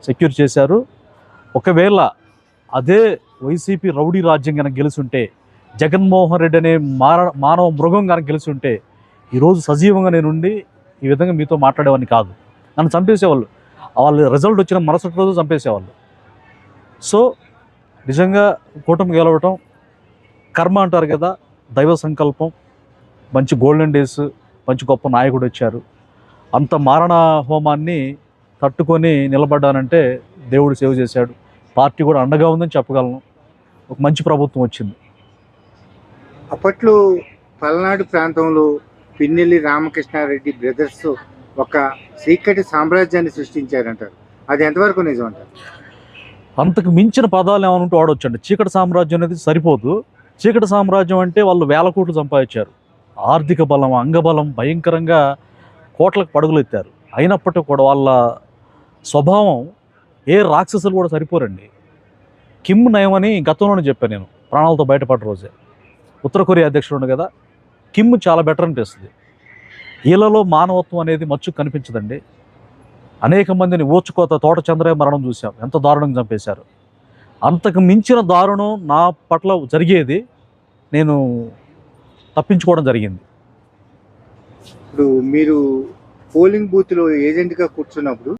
Secure చేశారు. ఒకవేళ అదే వైసీపీ రౌడీ రాజ్యం కనుక గెలుచుంటే, జగన్మోహన్ రెడ్డి అనే మానవ మృగం కనుక గెలుచుంటే, ఈరోజు సజీవంగా నేనుండి ఈ విధంగా మీతో మాట్లాడేవాడిని కాదు. నన్ను చంపేసేవాళ్ళు. వాళ్ళు రిజల్ట్ వచ్చిన మరుసటి రోజు చంపేసేవాళ్ళు. సో నిజంగా కూటమి గెలవటం కర్మ అంటారు కదా, దైవ సంకల్పం. మంచి గోల్డెన్ డేస్, మంచి గొప్ప నాయకుడు వచ్చారు. అంత మారణ హోమాన్ని తట్టుకొని నిలబడ్డానంటే దేవుడు సేవ చేశాడు. పార్టీ కూడా అండగా ఉందని చెప్పగలను. ఒక మంచి ప్రభుత్వం వచ్చింది. అప్పట్లో పల్నాడు ప్రాంతంలో పిన్నెల్లి రామకృష్ణారెడ్డి బ్రదర్స్ ఒక చీకటి సామ్రాజ్యాన్ని సృష్టించారంటారు. అది ఎంతవరకు నిజం అంటారు? అంతకు మించిన పదాలు ఏమనుంటే వాడొచ్చండి. చీకటి సామ్రాజ్యం అనేది సరిపోదు. చీకటి సామ్రాజ్యం అంటే వాళ్ళు 1000 కోట్లు సంపాదించారు. ఆర్థిక బలం, అంగబలం భయంకరంగా కోట్లకు పడుగులు ఎత్తారు. అయినప్పటికీ కూడా వాళ్ళ స్వభావం ఏ రాక్షసులు కూడా సరిపోరండి. కిమ్ నయమని గతంలోనే చెప్పాను నేను, ప్రాణాలతో బయటపడ్డ రోజే. ఉత్తర కొరియా అధ్యక్షుడు కదా, కిమ్ చాలా బెటర్ అనిపిస్తుంది. వీళ్ళలో మానవత్వం అనేది మచ్చు కనిపించదండి. అనేక మందిని ఊచుకోత తోట చంద్రయ్య మరణం చూసాం, ఎంత దారుణంగా చంపేశారు. అంతకు మించిన దారుణం నా పట్ల జరిగేది, నేను తప్పించుకోవడం జరిగింది. ఇప్పుడు మీరు పోలింగ్ బూత్లో ఏజెంట్గా కూర్చున్నప్పుడు